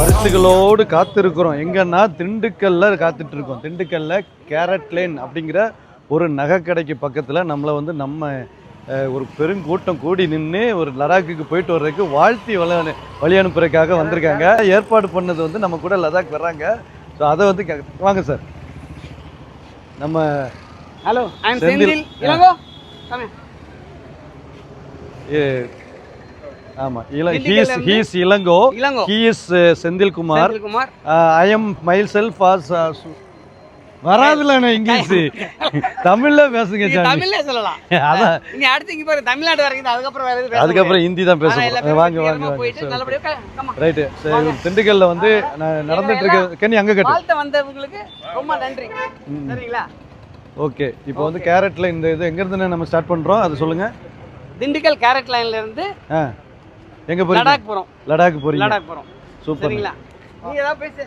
வருஷங்களோடு காத்திருக்கிறோம். எங்கன்னா திண்டுக்கல்ல காத்துட்டு இருக்கோம். திண்டுக்கல்ல கேரட் லைன் அப்படிங்கிற ஒரு நகை கடைக்கு பக்கத்தில் நம்மளை வந்து நம்ம ஒரு பெருங்கூட்டம் கூடி நின்று ஒரு லடாக்குக்கு போயிட்டு வர்றதுக்கு வாழ்த்தி வழி அனுப்புறதுக்காக வந்திருக்காங்க. ஏற்பாடு பண்ணது வந்து நம்ம கூட லடாக் வர்றாங்க. ஸோ அதை வந்து வாங்க சார். நம்ம ஹலோ செந்தில் இளங்கோ. ஆமா, he is Ilango. He is Senthilkumar. I am myself as வராதுல இங்கிலீஷ் தமிழ்ல பேசுங்க. தமிழ்ல சொல்லலாம். அதான் நீ அடுத்து இங்க பாரு தமிழ்நாடு வரைக்கும் அதுக்கப்புறம் ஹிந்தி தான் பேசுவோம். வாங்க வாங்க ரைட்டு. திண்டுக்கல்ல வந்து நடந்துட்டு இருக்கு. கண்ணி அங்க கட்டு. வாழ்த்து வந்தவங்களுக்கு ரொம்ப நன்றி. சரிங்களா? ஓகே, இப்போ வந்து கேரட்ல இந்த இது எங்க இருந்து நம்ம ஸ்டார்ட் பண்றோம் அது சொல்லுங்க. திண்டுக்கல் கேரட் லைன்ல இருந்து எங்க போறீங்க? லடாக் போறோம். லடாக் போறீங்க? லடாக் போறோம். சூப்பர். சரிங்களா? நீங்க ஏதாவது பேசு.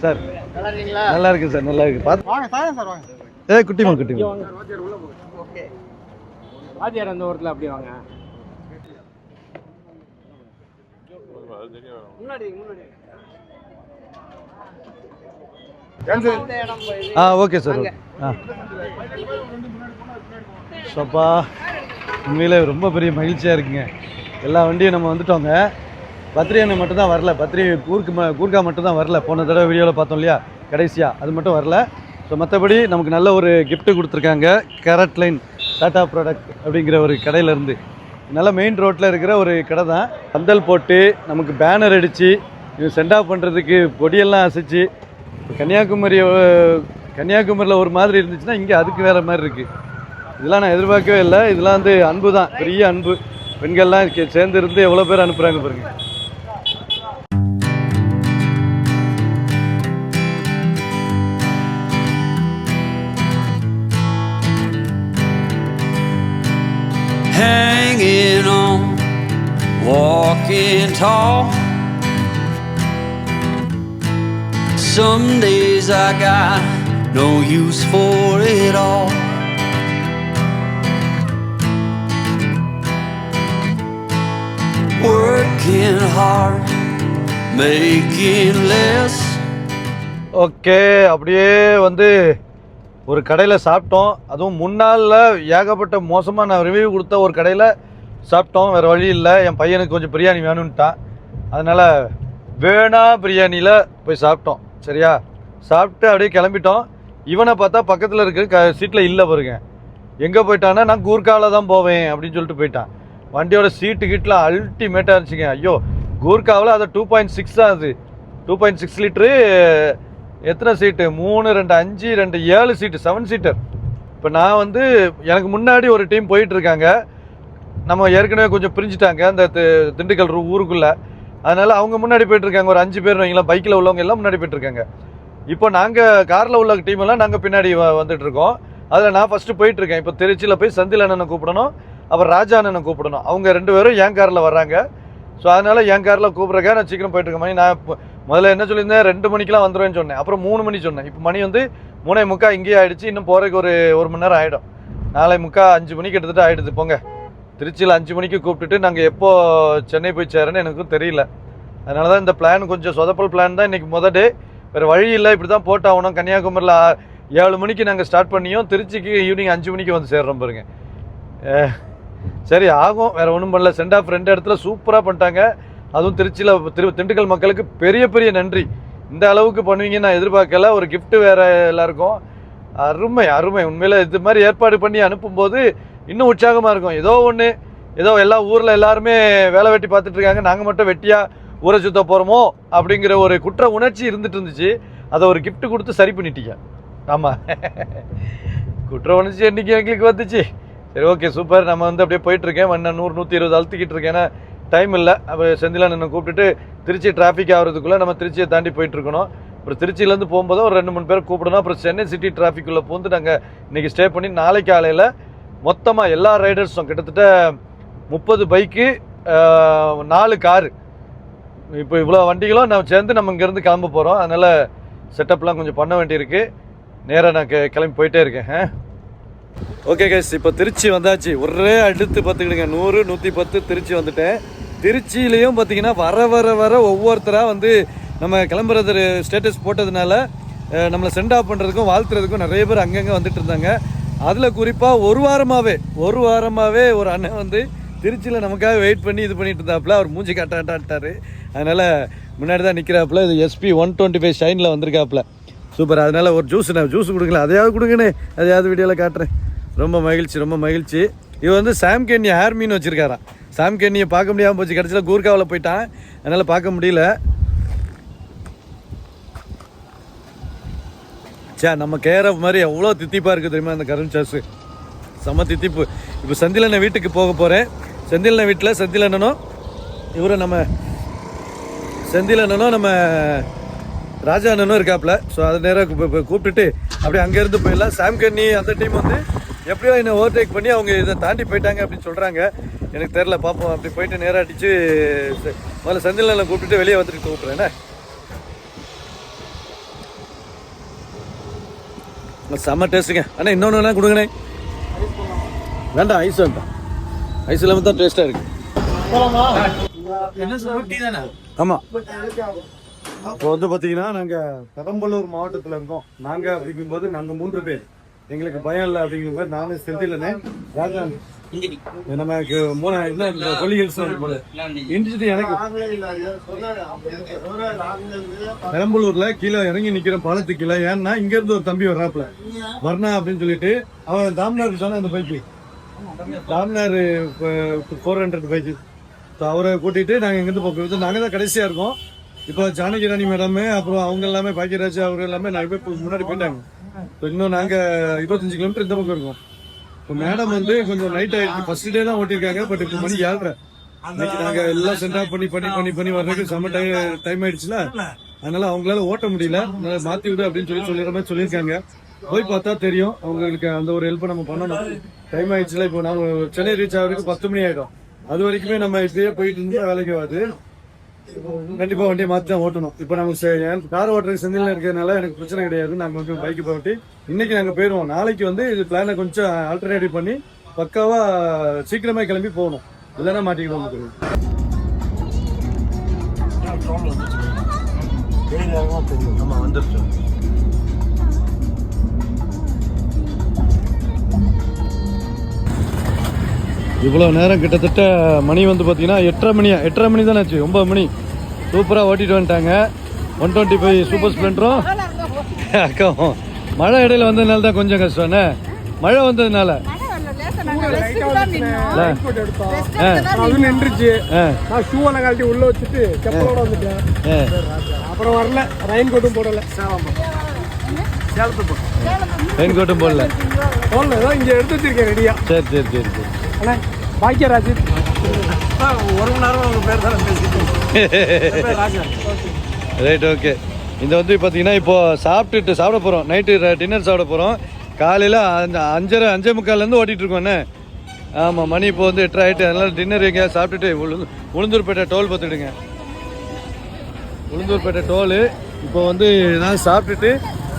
சார் நல்லா இருக்கீங்களா? நல்லா இருக்கு சார், நல்லா இருக்கு. பாத்து வாங்க சார் வாங்க. குட்டிமா குட்டிமா. ஓகே. வாத்தியார் அந்த ஓரத்துல அப்படியே வாங்க. முன்னாடி முன்னாடி. Okay sir. சப்பா உண்மையிலே ரொம்ப பெரிய மகிழ்ச்சியாக இருக்குங்க. எல்லா வண்டியும் நம்ம வந்துட்டோங்க. பத்ரி அண்ணன் மட்டும் தான் வரல. பத்ரி கூர்க்கா மட்டும் தான் வரல. போன தடவை வீடியோவில் பார்த்தோம் இல்லையா கடைசியாக, அது மட்டும் வரல. ஸோ மற்றபடி நமக்கு நல்ல ஒரு கிஃப்ட்டு கொடுத்துருக்காங்க. கேரட் லைன் டாடா ப்ராடக்ட் அப்படிங்கிற ஒரு கடையிலேருந்து. நல்ல மெயின் ரோட்டில் இருக்கிற ஒரு கடை தான். பந்தல் போட்டு நமக்கு பேனர் அடித்து சென்ட் ஆஃப் பண்ணுறதுக்கு பொடியெல்லாம் அசைச்சு. கன்னியாகுமரியில் ஒரு மாதிரி இருந்துச்சுன்னா இங்கே அதுக்கு வேறு மாதிரி இருக்குது. இதெல்லாம் நான் எதிர்பார்க்கவே இல்லை. இதெல்லாம் வந்து அன்பு தான், பெரிய அன்பு. பெண்கள்லாம் சேர்ந்து இருந்து எவ்வளோ பேர் அனுப்புகிறாங்க பாருங்க. Hanging on, walking tall. Some days I got no use for it all. Working hard, making less. Okay, அப்படியே வந்து ஒரு கடையில் சாப்பிட்டோம். அதுவும் முன்னாளில் ஏகப்பட்ட மோசமாக நான் ரிவ்யூ கொடுத்த ஒரு கடையில் சாப்பிட்டோம். வேறு வழி இல்லை. என் பையனுக்கு கொஞ்சம் பிரியாணி வேணும்ட்டான். அதனால் வேணா பிரியாணியில் போய் சாப்பிட்டோம். சரியா? சாப்பிட்டு அப்படியே கிளம்பிட்டோம். இவனை பார்த்தா பக்கத்தில் இருக்க சீட்டில் இல்லை பாருங்க. எங்கே போயிட்டான்னா நான் கூர்க்காவில் தான் போவேன் அப்படின்னு சொல்லிட்டு போயிட்டான். வண்டியோட சீட்டு கீட்டில் அல்டிமேட்டாக இருந்துச்சுங்க. ஐயோ, கூர்க்காவில் அதை 2.6 தான். அது 2.6 லிட்ரு. எத்தனை சீட்டு? 3, 2, 5, 2, 7 சீட்டு, 7 சீட்டர். இப்போ நான் வந்து எனக்கு முன்னாடி ஒரு டீம் போயிட்டுருக்காங்க. நம்ம ஏற்கனவே கொஞ்சம் பிரிஞ்சுட்டாங்க அந்த திண்டுக்கல் ஊருக்குள்ளே. அதனால் அவங்க முன்னாடி போயிட்டுருக்காங்க. ஒரு 5 பேர் வைங்களா, பைக்கில் உள்ளவங்க எல்லாம் முன்னாடி போயிட்டுருக்காங்க. இப்போ நாங்கள் காரில் உள்ள டீமெல்லாம் நாங்கள் பின்னாடி வந்துட்டுருக்கோம். அதில் நான் ஃபஸ்ட்டு போயிட்டுருக்கேன். இப்போ திருச்சியில் போய் செந்தில் அண்ணனை கூப்பிடணும், அப்புறம் ராஜா அண்ணனை கூப்பிடணும். அவங்க 2 பேரும் என் காரில் வர்றாங்க. ஸோ அதனால் என் காரில் கூப்பிட்றக்கா நான் சீக்கிரம் போயிட்டுருக்கேன். மணி நான் முதல்ல என்ன சொல்லியிருந்தேன், 2 மணிக்கெலாம் வந்துடுவேன்னு சொன்னேன். அப்புறம் 3 மணி சொன்னேன். இப்போ மணி வந்து 3:45 இங்கேயே ஆகிடுச்சு. இன்னும் போகிறதுக்கு ஒரு மணி நேரம் ஆகிடும். 4:45 5 மணிக்கு கிட்டத்தட்ட ஆகிடுது. போங்க, திருச்சியில் 5 மணிக்கு கூப்பிட்டுட்டு நாங்கள் எப்போ சென்னை போய் சேரேன்னு எனக்கும் தெரியல. அதனால தான் இந்த பிளான் கொஞ்சம் சொதப்பல் பிளான் தான். இன்றைக்கி முதல் டே, வேறு வழி இல்லை, இப்படி தான் போட்டாகணும். கன்னியாகுமரியில் 7 மணிக்கு நாங்கள் ஸ்டார்ட் பண்ணியும் திருச்சிக்கு ஈவினிங் 5 மணிக்கு வந்து சேர்றோம் பாருங்க. சரி ஆகும், வேறு ஒன்றும் பண்ணல. சென்ட் ஆஃப் 2 இடத்துல சூப்பராக பண்ணிட்டாங்க. அதுவும் திருச்சியில் திண்டுக்கல் மக்களுக்கு பெரிய பெரிய நன்றி. இந்த அளவுக்கு பண்ணுவீங்கன்னு நான் எதிர்பார்க்கல. ஒரு கிஃப்ட்டு வேறு எல்லாருக்கும். அருமை அருமை. உண்மையில் இது மாதிரி ஏற்பாடு பண்ணி அனுப்பும்போது இன்னும் உற்சாகமாக இருக்கும். ஏதோ எல்லா ஊரில் எல்லாருமே வேலை வெட்டி பார்த்துட்டு இருக்காங்க, நாங்கள் மட்டும் வெட்டியாக ஊரை சுத்த போகிறோமோ அப்படிங்கிற ஒரு குற்ற உணர்ச்சி இருந்துட்டு இருந்துச்சு. அதை ஒரு கிஃப்ட்டு கொடுத்து சரி பண்ணிட்டீங்க. ஆமாம், குற்ற உணர்ச்சி என்றைக்கு எங்களுக்கு வந்துச்சு. சரி, ஓகே, சூப்பர். நம்ம வந்து அப்படியே போயிட்டுருக்கேன். 100-120 அழுத்திக்கிட்டு இருக்கேன். ஏன்னா டைம் இல்லை. அப்போ செந்தில் அண்ணனை கூப்பிட்டுட்டு திருச்சி டிராஃபிக் ஆகிறதுக்குள்ளே நம்ம திருச்சியை தாண்டி போயிட்டுருக்கணும். அப்புறம் திருச்சியிலேருந்து போகும்போது ஒரு 2-3 பேர் கூப்பிடணும். அப்புறம் சென்னை சிட்டி டிராஃபிக்குள்ளே போந்து நாங்கள் இன்றைக்கி ஸ்டே பண்ணி நாளைக்கு காலையில் மொத்தமாக எல்லா ரைடர்ஸும் கிட்டத்தட்ட 30 பைக்கு, 4 காரு, இப்போ இவ்வளோ வண்டிகளும் நம்ம சேர்ந்து நம்ம இங்கேருந்து கிளம்ப போகிறோம். அதனால் செட்டப்லாம் கொஞ்சம் பண்ண வேண்டியிருக்கு. நேராக நான் கிளம்பி போயிட்டே இருக்கேன். ஓகே கைஸ், இப்போ திருச்சி வந்தாச்சு. ஒரே அடுத்து பார்த்துக்கிடுங்க, 100-110 திருச்சி வந்துட்டேன். திருச்சியிலையும் பார்த்தீங்கன்னா வர ஒவ்வொருத்தராக வந்து நம்ம கிளம்புறது ஸ்டேட்டஸ் போட்டதுனால நம்மளை சென்ட் ஆஃப் பண்ணுறதுக்கும் வாழ்த்துறதுக்கும் நிறைய பேர் அங்கங்கே வந்துட்டு இருந்தாங்க. அதில் குறிப்பாக ஒரு வாரமாகவே ஒரு அண்ணன் வந்து திருச்சியில் நமக்காக வெயிட் பண்ணி இது பண்ணிட்டு இருந்தாப்புல. அவர் மூஞ்சி காட்டாட்டாட்டார். அதனால் முன்னாடி தான் நிற்கிறாப்புல. இது SP 125 ஷைனில் வந்திருக்காப்புல. சூப்பர். அதனால் ஒரு ஜூஸ் கொடுக்கல, அதையாவது கொடுங்கண்ணே, அதையாவது வீடியோவில் காட்டுறேன். ரொம்ப மகிழ்ச்சி. இவர் வந்து சாம் கென்னி ஹேர் மீன் வச்சுருக்காராம். சாம் கென்னியை பார்க்க முடியாமல் போச்சு, கடைசியில் கூர்காவில் போயிட்டான், அதனால் பார்க்க முடியல. நம்ம கேரஃப் மாதிரி எவ்வளோ தித்திப்பாக இருக்குது தெரியுமா அந்த கரும்பு சாஸு, செம்ம தித்திப்பு. இப்போ செந்திலண்ணன் வீட்டுக்கு போக போகிறேன். செந்திலண்ணன் வீட்டில் செந்திலண்ணனும் இவரும் நம்ம ராஜா அண்ணனும் இருக்காப்புல. ஸோ அதை நேராக கூப்பிட்டுட்டு அப்படியே அங்கேருந்து போயிடலாம். சாம் கன்னி அந்த டீம் வந்து எப்படியோ என்னை ஓவர்டேக் பண்ணி அவங்க இதை தாண்டி போயிட்டாங்க அப்படின்னு சொல்கிறாங்க. எனக்கு தெரில, பார்ப்போம். அப்படி போயிட்டு நேராக அடித்து முதல்ல செந்திலண்ணனை கூப்பிட்டுட்டு வெளியே வந்துட்டு கூப்பிட்றேன். செம்ம டேஸ்ட்டுங்க. அண்ணா இன்னொன்று வேணா கொடுங்கண்ணே. வேண்டாம், ஐஸ் வேண்டாம். ஐஸ் இல்லாமல் தான் டேஸ்ட்டாக இருக்குது. ஆமாம். இப்போ வந்து பார்த்தீங்கன்னா நாங்கள் பெரம்பலூர் மாவட்டத்தில் இருக்கோம். நாங்கள் அப்படிங்கும்போது நாங்கள் 3 பேர், எங்களுக்கு பயம் இல்லை அப்படிங்கும்போது நானும் செந்திலண்ணே, ராஜா நமக்கு 3 என்ன கொல்லிகள்ஸ் இன்ஸ்டியூட். எனக்கு பெரம்பலூர்ல கீழே இறங்கி நிக்கிற பாலத்துக்கு கீழே. ஏன்னா இங்க இருந்து ஒரு தம்பி வர்றாப்புல வர்ணா அப்படின்னு சொல்லிட்டு, அவன் தாம்னார் தானே அந்த பைக்கு, தாம்னார் 400 பைக்கு. ஸோ அவரை கூட்டிட்டு நாங்கள் இங்கேருந்து போக்குவரத்து நாங்கள் தான் கடைசியாக இருக்கோம். இப்போ ஜானகி ராணி மேடமே அப்புறம் அவங்க எல்லாமே பாக்கியராஜ் அவர் எல்லாமே நிறைய பேர் முன்னாடி போயிட்டாங்க. ஸோ இன்னும் நாங்கள் 25 கிலோமீட்டர் இந்த பக்கம் இருக்கோம். இப்போ மேடம் வந்து கொஞ்சம் நைட் ஆயிடுச்சு, ஃபர்ஸ்ட் டே தான் ஓட்டிருக்காங்க. பட் இப்போ மணி 7:30. இன்னைக்கு நாங்கள் எல்லாம் சென்ட் ஆஃப் பண்ணி வர்றதுக்கு செம்ம டைம் ஆயிடுச்சுல, அதனால அவங்களால ஓட்ட முடியல. அதனால மாற்றி விடு அப்படின்னு சொல்லிடுற மாதிரி சொல்லியிருக்காங்க. போய் பார்த்தா தெரியும். அவங்களுக்கு அந்த ஒரு ஹெல்ப் நம்ம பண்ணணும். டைம் ஆயிடுச்சுல, இப்போ நம்ம சென்னை ரீச் ஆகிறதுக்கு 10 மணி ஆயிடும். அது வரைக்குமே நம்ம இப்படியே போயிட்டு இருந்தா வேலைக்கு ஆகுது. கண்டிப்பா வண்டியை மாற்றி தான் ஓட்டணும். இப்போ நமக்கு கார் ஓட்டுறது செந்தில இருக்கிறதுனால எனக்கு பிரச்சனை கிடையாது. நாங்கள் வந்து பைக்கு போட்டு இன்னைக்கு நாங்கள் போயிடுவோம். நாளைக்கு வந்து இது பிளானை கொஞ்சம் ஆல்டர்னேட்டிவ் பண்ணி பக்காவா சீக்கிரமா கிளம்பி போகணும், இல்லைன்னா மாட்டிக்கிடுவோம். ஆமா வந்துருச்சு. இவ்வளோ நேரம் கிட்டத்தட்ட மணி வந்து பார்த்தீங்கன்னா 8:30 மணி தானே ஆச்சு. 9 மணி. சூப்பராக ஓட்டிட்டு வந்துட்டாங்க. 125 சூப்பர் ஸ்ப்ளெண்டரும் அக்காவும். மழை இடையில வந்ததுனால தான் கொஞ்சம் கஷ்டம்ண்ணே. மழை வந்ததுனால நின்றுச்சு. நான் ஷூவெல்லாம் கழட்டி உள்ள வச்சுட்டு செப்பலோட வந்துட்டேன். அப்புறம் வரல, ரெயின் கோட்டும் போடல. ரெயின் கோட்டும் போடல. இங்க எடுத்து வச்சிருக்கேன் ரெடியா. சரி. அண்ணா பாக்கியராஜ் 1 மணி நேரம் உங்க பேர் தானே பேசிட்டு. Right, okay. இந்த வந்து பார்த்தீங்கன்னா இப்போ சாப்பிட போகிறோம். நைட்டு டின்னர் சாப்பிட போகிறோம். காலையில் 5:45 ஓட்டிகிட்டு இருக்கோண்ணே. ஆமாம், மணி இப்போ வந்து 8:30 ஆகிட்டு. அதனால் டின்னர் எங்கேயாவது சாப்பிட்டுட்டு உளுந்தூர்பேட்டை டோல் பார்த்துடுங்க. உளுந்தூர்பேட்டை டோலு இப்போ வந்து நான் சாப்பிட்டுட்டு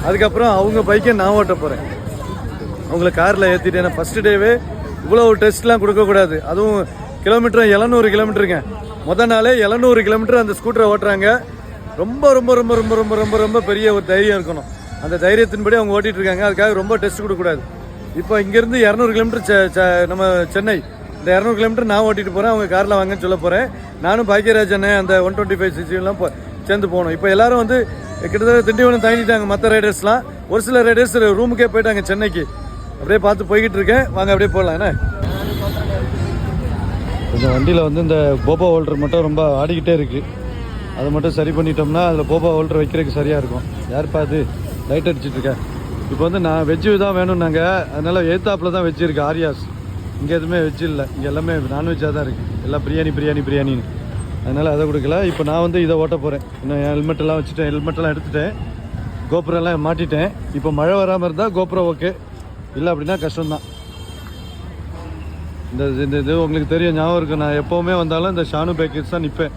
அதுக்கப்புறம் அவங்க பைக்கை நான் ஓட்ட போகிறேன். அவங்கள காரில் ஏற்றிட்டு. ஏன்னா ஃபஸ்ட்டு டேவே இவ்வளோ டெஸ்ட்லாம் கொடுக்கக்கூடாது. அதுவும் கிலோமீட்டர் 700 கிலோமீட்டருங்க. மொதல் நாளே 700 கிலோமீட்டர் அந்த ஸ்கூட்டரை ஓட்டுறாங்க. ரொம்ப ரொம்ப ரொம்ப ரொம்ப ரொம்ப ரொம்ப ரொம்ப பெரிய ஒரு தைரியம் இருக்கணும். அந்த தைரியத்தின்படி அவங்க ஓட்டிகிட்டு இருக்காங்க. அதுக்காக ரொம்ப டெஸ்ட் கொடுக்கக்கூடாது. இப்போ இங்கேருந்து 200 கிலோமீட்டர் நம்ம சென்னை. இந்த 200 கிலோமீட்டர் நான் ஓட்டிகிட்டு போகிறேன். அவங்க காரில் வாங்கன்னு சொல்ல போகிறேன். நானும் பாக்கியராஜ் அண்ணன் அந்த 125cc சேர்ந்து போகணும். இப்போ எல்லாரும் வந்து கிட்டத்தட்ட திண்டிவனம் தாண்டிட்டாங்க மற்ற ரைடர்ஸ்லாம். ஒரு சில ரைடர்ஸ் ரூமுக்கே போயிட்டாங்க சென்னைக்கு. அப்படியே பார்த்து போய்கிட்டு இருக்கேன். வாங்க அப்படியே போடலாம். என்ன கொஞ்சம் வண்டியில் வந்து இந்த போபா ஹோல்டர் மட்டும் ரொம்ப ஆடிக்கிட்டே இருக்குது. அதை மட்டும் சரி பண்ணிட்டோம்னா அதில் போபா ஹோல்டர் வைக்கிறதுக்கு சரியாக இருக்கும். யாருப்பா அது லைட் அடிச்சிட்ருக்கேன். இப்போ வந்து நான் வெஜ்ஜு தான் வேணும்னாங்க. அதனால் எய்த்தாப்பில் தான் வெஜ்ஜு இருக்குது. ஆரியாஸ் இங்கே எதுவுமே வெஜ்ஜு இல்லை. இங்கே எல்லாமே நான்வெஜ்ஜாக தான் இருக்குது. எல்லாம் பிரியாணின்னு. அதனால் அதை கொடுக்கல. இப்போ நான் வந்து இதை ஓட்ட போகிறேன். இன்னும் ஹெல்மெட்டெல்லாம் வச்சுட்டேன். ஹெல்மெட்டெல்லாம் எடுத்துட்டேன். கோபுரெல்லாம் மாட்டிட்டேன். இப்போ மழை வராமல் இருந்தால் கோபுரம் ஓகே, இல்லை அப்படின்னா கஷ்டம்தான். இந்த இது உங்களுக்கு தெரியும், ஞாபகம் இருக்குது. நான் எப்போவுமே வந்தாலும் இந்த ஷானு பேக்கர்ஸ் தான் நிற்பேன்.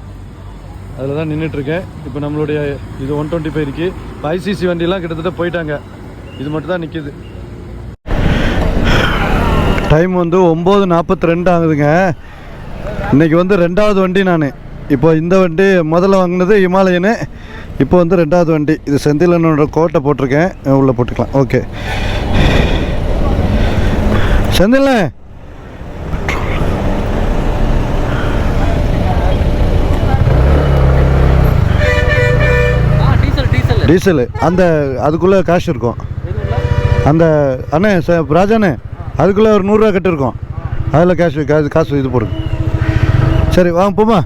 அதில் தான் நின்றுட்டுருக்கேன். இப்போ நம்மளுடைய இது 125 இருக்குது. இப்போ ICC வண்டியெல்லாம் கிட்டத்தட்ட போயிட்டாங்க. இது மட்டும் தான் நிற்கிது. டைம் வந்து 9:42 ஆகுதுங்க. இன்றைக்கி வந்து 2வது வண்டி நான். இப்போ இந்த வண்டி முதல்ல வாங்கினது ஹிமாலயனு, இப்போ வந்து 2வது வண்டி. இது செந்திலனோட கோட்டை போட்டிருக்கேன், உள்ளே போட்டுக்கலாம். ஓகே செந்தில்ல டீசல் அந்த அதுக்குள்ளே காசு இருக்கும். அந்த அண்ணே ராஜாண்ணே அதுக்குள்ளே ஒரு 100 ரூபா கட்டு இருக்கும், அதில் காசு இது போடுங்க. சரி வாங்க போமா.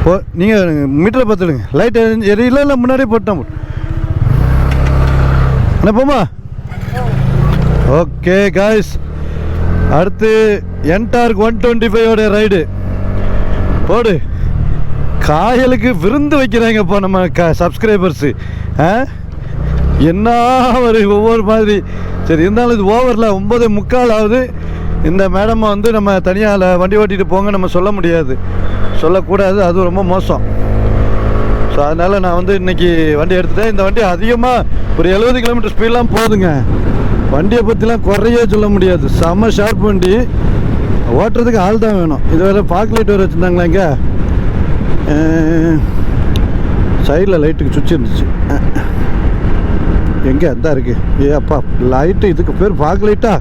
ஓ நீங்கள் மீட்டரை பார்த்துடுங்க, லைட் எரியல இல்லை முன்னாடியே போட்டோம். அண்ணே போமா. ஓகே காய்ஸ், அடுத்து என்டார்க் 125 ரைடு போடு. காயலுக்கு விருந்து வைக்கிறாங்கப்பா நம்ம சப்ஸ்கிரைபர்ஸு. என்ன ஒரு ஒவ்வொரு மாதிரி. சரி இருந்தாலும் இது ஓவரில் 9:45 ஆகுது. இந்த மேடமை வந்து நம்ம தனியாக வண்டி ஓட்டிகிட்டு போங்க நம்ம சொல்ல முடியாது, சொல்லக்கூடாது, அது ரொம்ப மோசம். ஸோ அதனால் நான் வந்து இன்றைக்கி வண்டி எடுத்துட்டேன். இந்த வண்டி அதிகமாக ஒரு 70 கிலோமீட்டர் ஸ்பீடெலாம் போகுதுங்க. வண்டியை பற்றிலாம் குறையே சொல்ல முடியாது, செம்ம ஷார்ப் வண்டி. ஓட்டுறதுக்கு ஆள் தான் வேணும். இது வேறு பாக்லைட் வேறு வச்சுருந்தாங்களா இங்கே சைடில் லைட்டுக்கு சுவிட்ச் இருந்துச்சு. எங்கே அதான் இருக்குது. ஏ அப்பா லைட்டு, இதுக்கு பேர் பாக் லைட்டா?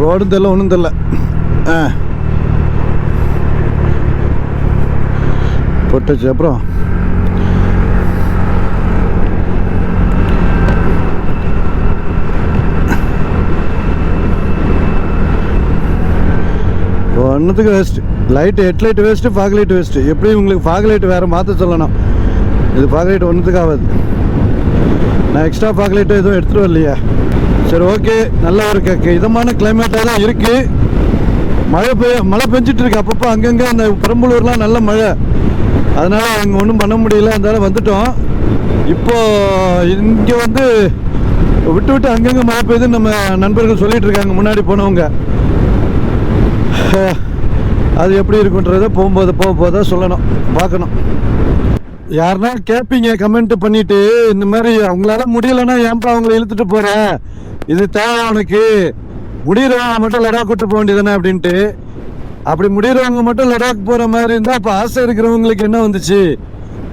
ரோடும் தெரில ஒன்றும் தெரில. போட்டுச்சு. அப்புறம் ஒன்றுத்துக்கு waste. Light headlight waste, fog light waste. எப்படி உங்களுக்கு ஃபாக் லைட் வேறு மாற்ற சொல்லணும், இது ஃபாக் லைட் ஒன்றுத்துக்கு ஆகாது. நான் எக்ஸ்ட்ரா ஃபாக் லைட்டு எதுவும் எடுத்துகிட்டு வரலையா? சரி ஓகே, நல்ல ஒரு இதமான கிளைமேட்டாக தான் இருக்குது. மழை பெஞ்சிட்டு இருக்கு அப்பப்போ அங்கங்கே. அந்த பெரம்பலூர்லாம் நல்ல மழை, அதனால் அங்கே ஒன்றும் பண்ண முடியல, அதனால் வந்துட்டோம். இப்போது இங்கே வந்து விட்டு விட்டு அங்கங்கே மழை பெய்யுதுன்னு நம்ம நண்பர்கள் சொல்லிகிட்டு இருக்காங்க, முன்னாடி போனவங்க. அது எப்படி இருக்குன்றதை போக தான் சொல்லணும், பார்க்கணும். யாருன்னா கேட்பீங்க கமெண்ட் பண்ணிவிட்டு, இந்த மாதிரி அவங்களால முடியலைன்னா ஏன்ப்பா அவங்கள இழுத்துட்டு போகிறேன், இது தேவை உனக்கு, முடிகிறவங்க மட்டும் லடாக் கூட்டு போக வேண்டியதானே அப்படின்ட்டு. அப்படி முடிகிறவங்க மட்டும் லடாக் போகிற மாதிரி இருந்தால் அப்போ ஆசை இருக்கிறவங்களுக்கு என்ன வந்துச்சு?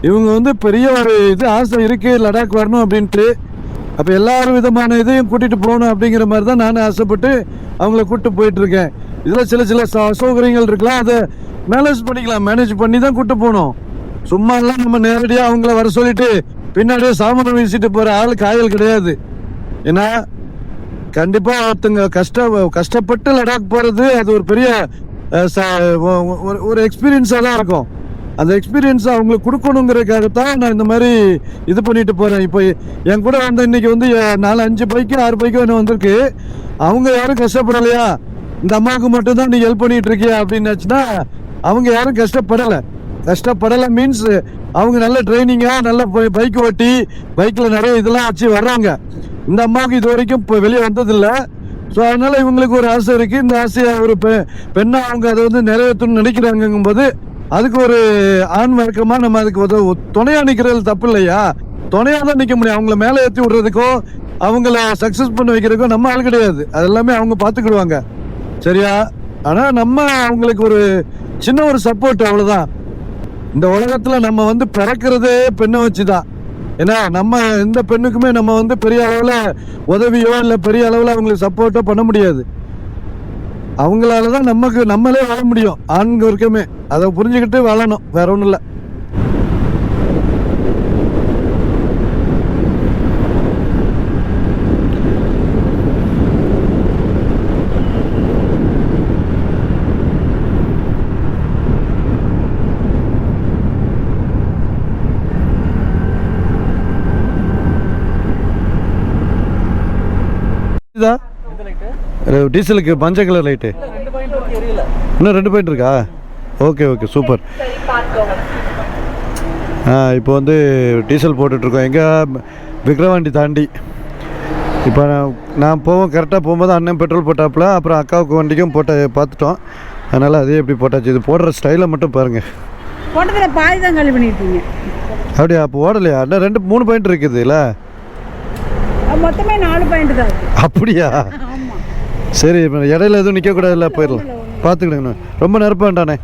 இவங்க வந்து பெரிய ஒரு இது ஆசை இருக்குது லடாக் வரணும் அப்படின்ட்டு. அப்போ எல்லாரும் விதமான இதையும் கூட்டிகிட்டு போகணும் அப்படிங்கிற மாதிரி தான் நானும் ஆசைப்பட்டு அவங்கள கூப்பிட்டு போயிட்டுருக்கேன். இதில் சில அசௌகரியங்கள் இருக்கலாம், அதை மேனேஜ் பண்ணி தான் கூப்பிட்டு போகணும். சும்மாலாம் நம்ம நேரடியாக அவங்கள வர சொல்லிட்டு பின்னாடியே சாமான் வீசிட்டு போகிற ஆள் காயல் கிடையாது. ஏன்னா கண்டிப்பாக ஒருத்தங்க கஷ்டப்பட்டு லடாக் போகிறது அது ஒரு பெரிய ஒரு எக்ஸ்பீரியன்ஸாக தான் இருக்கும். அந்த எக்ஸ்பீரியன்ஸை அவங்களுக்கு கொடுக்கணுங்கிறதுக்காகத்தான் நான் இந்த மாதிரி இது பண்ணிட்டு போகிறேன். இப்போ என் கூட வந்து இன்றைக்கி வந்து 4-5 பைக்கு 6 பைக்கு என்ன வந்திருக்கு. அவங்க யாரும் கஷ்டப்படலையா, இந்த அம்மாவுக்கு மட்டும்தான் நீ ஹெல்ப் பண்ணிட்டு இருக்கியா அப்படின்னாச்சுன்னா அவங்க யாரும் கஷ்டப்படலை மீன்ஸ் அவங்க நல்ல ட்ரைனிங்காக நல்ல பைக் ஓட்டி பைக்கில் நிறைய இதெல்லாம் ஆச்சு வர்றாங்க. இந்த அம்மாவுக்கு இது வரைக்கும் இப்போ வெளியே வந்ததில்லை. ஸோ அதனால் இவங்களுக்கு ஒரு ஆசை இருக்குது. இந்த ஆசையை ஒரு பெண்ணை அவங்க அதை வந்து நிறைவேற்றணும்னு நினைக்கிறாங்கும்போது அதுக்கு ஒரு ஆண் வர்க்கமாக நம்ம அதுக்கு துணையாக நிற்கிறது தப்பு இல்லையா? துணையாக தான் நிற்க முடியும். அவங்கள மேலே ஏற்றி விடுறதுக்கோ அவங்கள சக்ஸஸ் பண்ண வைக்கிறதுக்கோ நம்ம ஆள் கிடையாது. அதெல்லாமே அவங்க பார்த்துக்கிடுவாங்க, சரியா? ஆனால் நம்ம அவங்களுக்கு ஒரு சின்ன ஒரு சப்போர்ட், அவ்வளோதான். இந்த உலகத்தில் நம்ம வந்து பிறக்கிறதே பெண்ணை வச்சு தான். ஏன்னா நம்ம எந்த பெண்ணுக்குமே நம்ம வந்து பெரிய அளவில் உதவியோ இல்லை பெரிய அளவில் அவங்களுக்கு சப்போர்ட்டோ பண்ண முடியாது. அவங்களால தான் நம்மளே வாழ முடியும். ஆண்கள் வரைக்குமே அதை புரிஞ்சுக்கிட்டு வாழணும், வேற ஒன்றும் இல்லை. டீசலுக்கு மஞ்சள் கலர் லைட்டு இன்னும் 2 பாயிண்ட் இருக்கா? Okay super. இப்போ வந்து டீசல் போட்டுட்ருக்கோம் எங்கே விக்ரவாண்டி தாண்டி. இப்போ நான் கரெக்டாக போகும்போது அண்ணன் பெட்ரோல் போட்டாப்புல, அப்புறம் அக்காவுக்கு வண்டிக்கும் பார்த்துட்டோம். அதனால் அதே எப்படி போட்டாச்சு. இது போடுற ஸ்டைலை மட்டும் பாருங்கள். போட்டதில் பாதி தான் காலி பண்ணியிருக்கீங்க. அப்படியா? அப்போ ஓடலையா? இன்னும் 2-3 பாயிண்ட் இருக்குது இல்லை? மொத்தமே 4 பாயிண்ட் தான். அப்படியா? சரி, இப்போ இடையில எதுவும் நிற்கக்கூடாதுல்ல, போயிடலாம். பார்த்துக்கிடுங்கண்ணா. ரொம்ப நிரப்ப வேண்டாண்ணே.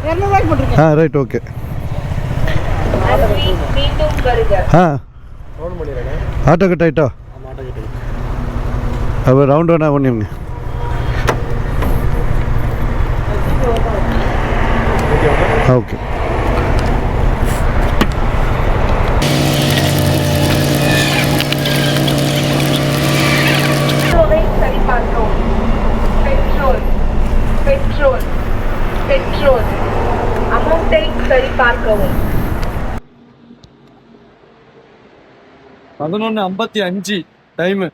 200 ரூபாய்க்கு போட்டுருக்கேன். ஆ ரைட், ஓகே. ஆ ஆட்டோ கட் ஆகிட்டோ? அப்போ ரவுண்ட் ஒன்றா பண்ணிடுங்க. ஓகே. பெட்ரோல் அமௌண்ட்டை சரிபார்க்கவும். 11:55 டைமு.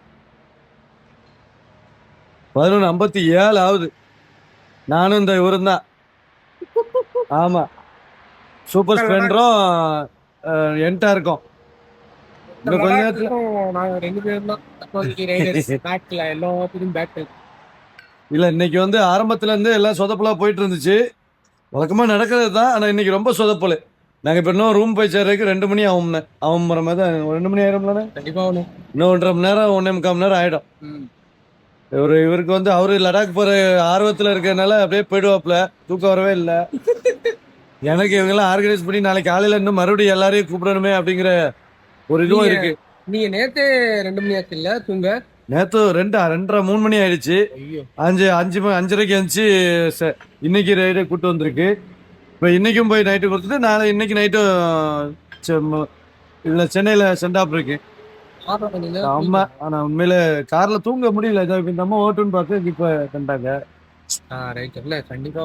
11:57 ஆகுது. நானும் இந்த இவரும் தான். ஆமாம், சூப்பர் ஸ்ப்ளெண்டரும் என்டா இருக்கும். இன்னும் கொஞ்ச நேரத்தில் நாங்கள் 2 பேரும் தான் பேக்கில் எல்லாத்துக்கும் பேக். இல்லை, இன்னைக்கு வந்து ஆரம்பத்துலேருந்து எல்லாம் சொதப்பலாக போயிட்டு இருந்துச்சு. வழக்கமாக நடக்கிறது தான். ஆனால் இன்னைக்கு ரொம்ப சொதப்பல். நாங்கள் இப்போ இன்னும் ரூம் போய் சேர்றதுக்கு 2 மணி ஆகும்ண்ணே. ஆகும் போகிற மாதிரி தான். 2 மணி ஆயிடும்லண்ணே. கண்டிப்பாக ஒன்று இன்னும் 1.5 மணி நேரம் 1.25 மணி நேரம் ஆகிடும். இவருக்கு வந்து அவரு லடாக் போகிற ஆர்வத்தில் இருக்கிறதுனால அப்படியே போயிடுவாப்புல. தூக்கம் வரவே இல்லை. எனக்கு இவங்கெல்லாம் ஆர்கனைஸ் பண்ணி நாளைக்கு காலையில் இன்னும் மறுபடியும் எல்லாரையும் கூப்பிடணுமே அப்படிங்கிற ஒரு இதுவும் இருக்கு. நீங்கள் நேற்று 2 மணி ஆச்சு இல்லை தூங்க? நேற்று 2:30 3 மணி ஆயிடுச்சு. 5:30க்கு எழுந்துச்சு. இன்னைக்கு ரைடை கூப்பிட்டு வந்திருக்கு. இப்போ இன்னைக்கும் போய் நைட்டு கொடுத்துட்டு நாளை இன்னைக்கு நைட்டும் இல்லை சென்னையில் சென்டாப் இருக்கு. ஆமா, ஆனா உண்மையில கார்ல தூங்க முடியல. இந்த அம்மா ஓட்டுன்னு பார்த்து இப்ப கண்டாங்க. கண்டிப்பா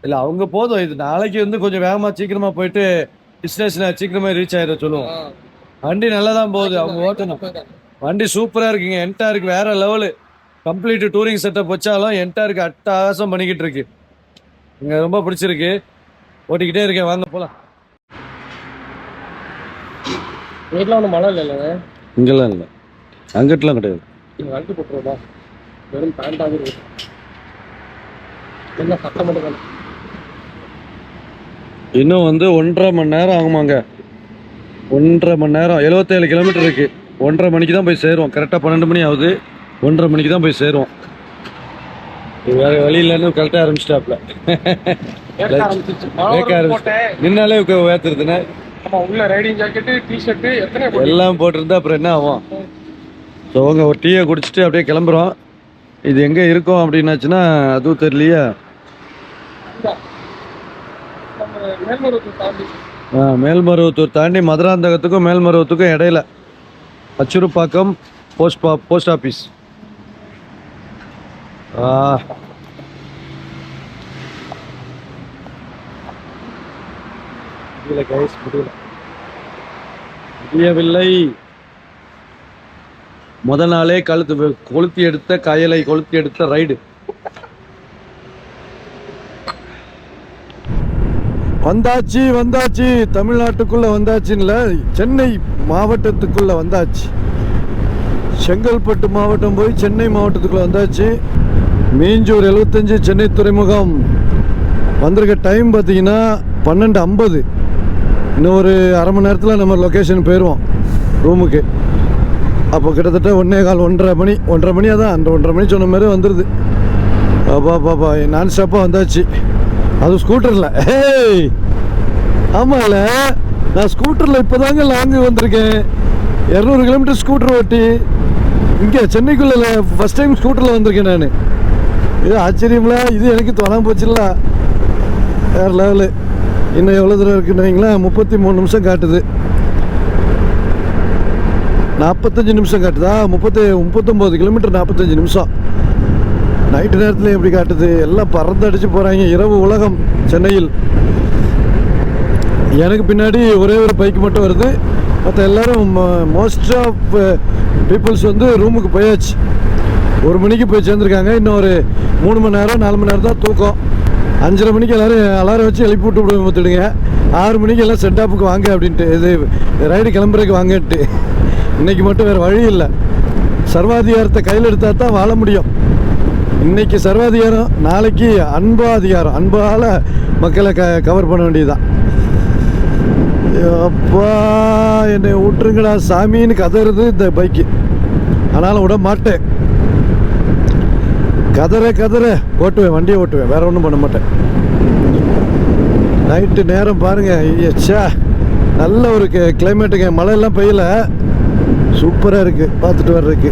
இல்ல, அவங்க போதும். இது நாளைக்கு வந்து கொஞ்சம் வேகமா சீக்கிரமா போயிட்டு டெஸ்டினேஷன் சீக்கிரமா ரீச் ஆயிட சொல்லுவோம். வண்டி நல்லா தான் போகுது. அவங்க ஓட்டணும். வண்டி சூப்பரா இருக்குங்க. என்டா இருக்கு, வேற லெவலு. கம்ப்ளீட் டூரிங் செட்டப் வச்சாலும் என்டா இருக்கு. அட்டகாசம் பண்ணிக்கிட்டு இருக்கு. இங்க ரொம்ப பிடிச்சிருக்கு. ஓட்டிக்கிட்டே இருக்கேன். வாங்க போலாம். வீட்டில் ஒன்றும் மழை இல்லைங்க? இங்கெல்லாம் இல்லை, அங்கிட்டலாம் கிடையாது. நீங்கள் வண்டி போட்டுருவா வெறும் பேண்டாக இருக்கு. என்ன சத்தம் மட்டும் இன்னும் வந்து 1.5 மணி நேரம் ஆகுமாங்க. 1.5 மணி நேரம். 77 கிலோமீட்டர் இருக்கு. 1:30 மணிக்கு தான் போய் சேருவோம். கரெக்டாக 12 மணி ஆகுது. 1:30 மணிக்கு தான் போய் சேருவோம். வேற வழி இல்லைன்னு கரெக்டாக ஆரம்பிச்சிட்டாப்ல. நின்னாலே வேத்துருதுன்னு. உள்ள ரைடிங் ஜாக்கெட்டு டிஷர்ட்டு எத்தனை எல்லாம் போட்டிருந்தா அப்புறம் என்ன ஆகும்? ஸோ அவங்க ஒரு டீயை குடிச்சிட்டு அப்படியே கிளம்புறோம். இது எங்கே இருக்கும் அப்படின்னாச்சுன்னா அதுவும் தெரியலையா. மேல்மருவத்தூர் தாண்டி மதுராந்தகத்துக்கும் மேல்மருவத்துக்கும் இடையில அச்சுறுப்பாக்கம் போஸ்ட் ஆஃபீஸ். முடியவில்லை. முதல் நாளே கொளுத்தி எடுத்த கயலை கொளுத்தி எடுத்த ரைடு. வந்தாச்சு தமிழ்நாட்டுக்குள்ள வந்தாச்சுன்னு, சென்னை மாவட்டத்துக்குள்ள வந்தாச்சு. செங்கல்பட்டு மாவட்டம் போய் சென்னை மாவட்டத்துக்குள்ள வந்தாச்சு. மீஞ்சூர் 75 சென்னை துறைமுகம். வந்திருக்க டைம் பார்த்தீங்கன்னா 12:50. இன்னும் ஒரு அரை மணி நேரத்தில் நம்ம லொக்கேஷன் போயிடுவோம் ரூமுக்கு. அப்போ கிட்டத்தட்ட 1:15 1:30 மணியாக தான். அந்த 1:30 மணி சொன்ன மாதிரி வந்துடுது. பாப்பா நான் ஸ்டாப்பாக வந்தாச்சு. அதுவும் ஸ்கூட்டரில். ஏய் ஆமாம்ல, நான் ஸ்கூட்டரில் இப்போ தாங்க லாங்கு வந்திருக்கேன். 200 கிலோமீட்டர் ஸ்கூட்டர் ஓட்டி இங்கே சென்னைக்குள்ள ஃபஸ்ட் டைம் ஸ்கூட்டரில் வந்திருக்கேன் நான். இது ஆச்சரியங்களா? இது எனக்கு தோணாமல் போச்சுல்ல. வேறு லெவலு. இன்னும் எவ்வளோ தூரம் இருக்குன்னு வைங்களா? 33 நிமிஷம் காட்டுது. 45 நிமிஷம் காட்டுதா? 39 கிலோமீட்டர் 45 நிமிஷம். நைட்டு நேரத்தில் எப்படி காட்டுது? எல்லாம் பறந்து அடிச்சு போகிறாங்க. இரவு உலகம் சென்னையில். எனக்கு பின்னாடி ஒரே ஒரு பைக் மட்டும் வருது. மற்ற எல்லோரும் மோஸ்ட் ஆஃப் பீப்புள்ஸ் வந்து ரூமுக்கு போயாச்சு. 1 மணிக்கு போய் சேர்ந்துருக்காங்க. இன்னும் ஒரு 3 மணி நேரம் 4 மணி நேரம் தான் தூக்கம். 5:30 மணிக்கு எல்லோரும் அலாரம் வச்சு எழுப்பி விட்டு பார்த்துடுங்க. 6 மணிக்கு எல்லாம் சென்டாப்புக்கு வாங்க அப்படின்ட்டு, இது ரைடு கிளம்புறதுக்கு வாங்கன்ட்டு. இன்றைக்கி மட்டும் வேறு வழி இல்லை. சர்வாதிகாரத்தை கையில் எடுத்தால் தான் வாழ முடியும். இன்றைக்கி சர்வாதிகாரம், நாளைக்கு அன்பாதிகாரம். அன்பால் மக்களை கவர் பண்ண வேண்டியதுதான். அப்பா என்னை விட்டுருங்கடா சாமின்னு கதறுது இந்த பைக்கு. ஆனாலும் விட மாட்டேன். கதற ஓட்டுவேன், வண்டியை ஓட்டுவேன், வேற ஒன்றும் பண்ண மாட்டேன். நைட்டு நேரம் பாருங்க, ஐயா நல்ல ஒரு கிளைமேட்டுங்க. மழையெல்லாம் பெய்யல, சூப்பராக இருக்கு பார்த்துட்டு வர்றதுக்கு.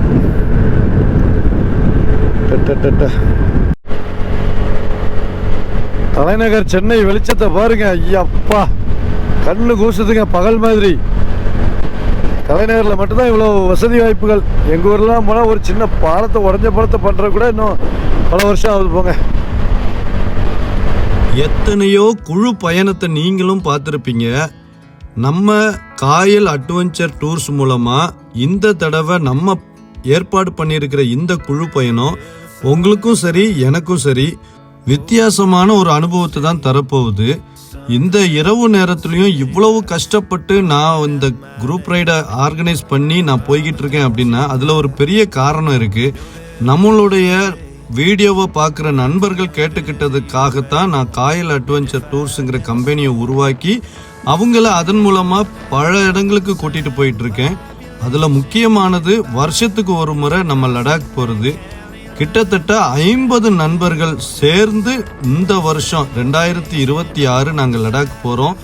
தலைநகர் சென்னை வெளிச்சத்தை பாருங்க, ஐயாப்பா கண்ணு கூசுதுங்க, பகல் மாதிரி. தலைநகரில் மட்டும்தான் இவ்வளோ வசதி வாய்ப்புகள். எங்கள் ஊர்லாம் போனால் ஒரு சின்ன பாலத்தை, உடஞ்ச பாலத்தை பண்ணுற கூட இன்னும் பல வருஷம் ஆகுது போங்க. எத்தனையோ குழு பயணத்தை நீங்களும் பார்த்துருப்பீங்க. நம்ம காயல் அட்வென்ச்சர் டூர்ஸ் மூலமாக இந்த தடவை நம்ம ஏற்பாடு பண்ணியிருக்கிற இந்த குழு பயணம் உங்களுக்கும் சரி எனக்கும் சரி வித்தியாசமான ஒரு அனுபவத்தை தான் தரப்போகுது. இந்த இரவு நேரத்துலையும் இவ்வளவு கஷ்டப்பட்டு நான் இந்த குரூப் ரைடை ஆர்கனைஸ் பண்ணி நான் போய்கிட்டு இருக்கேன் அப்படின்னா அதில் ஒரு பெரிய காரணம் இருக்குது. நம்மளுடைய வீடியோவை பார்க்குற நண்பர்கள் கேட்டுக்கிட்டதுக்காகத்தான் நான் காயல் அட்வென்ச்சர் டூர்ஸுங்கிற கம்பெனியை உருவாக்கி அவங்கள அதன் மூலமாக பல இடங்களுக்கு கூட்டிகிட்டு போயிட்டுருக்கேன். அதில் முக்கியமானது வருஷத்துக்கு ஒரு முறை நம்ம லடாக் போகிறது. கிட்டத்தட்ட 50 நண்பர்கள் சேர்ந்து இந்த வருஷம் 2026 நாங்கள் லடாக் போகிறோம்.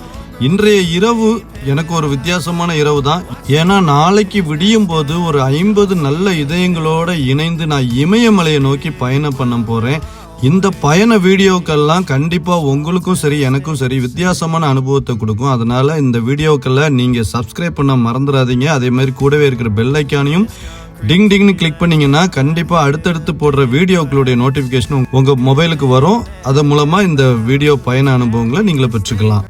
இன்றைய இரவு எனக்கு ஒரு வித்தியாசமான இரவு தான். ஏன்னா நாளைக்கு விடியும் போது ஒரு 50 நல்ல இதயங்களோடு இணைந்து நான் இமயமலையை நோக்கி பயணம் பண்ண போகிறேன். இந்த பயண வீடியோக்கள்லாம் கண்டிப்பாக உங்களுக்கும் சரி எனக்கும் சரி வித்தியாசமான அனுபவத்தை கொடுக்கும். அதனால் இந்த வீடியோக்களை நீங்கள் சப்ஸ்கிரைப் பண்ண மறந்துடாதீங்க. அதே மாதிரி கூடவே இருக்கிற பெல் ஐக்கானையும் டிங் டிங்னு கிளிக் பண்ணிங்கன்னா கண்டிப்பாக அடுத்தடுத்து போடுற வீடியோக்களுடைய நோட்டிஃபிகேஷன் உங்கள் மொபைலுக்கு வரும். அதன் மூலமாக இந்த வீடியோ பயண அனுபவங்களை நீங்களே பெற்றுக்கலாம்.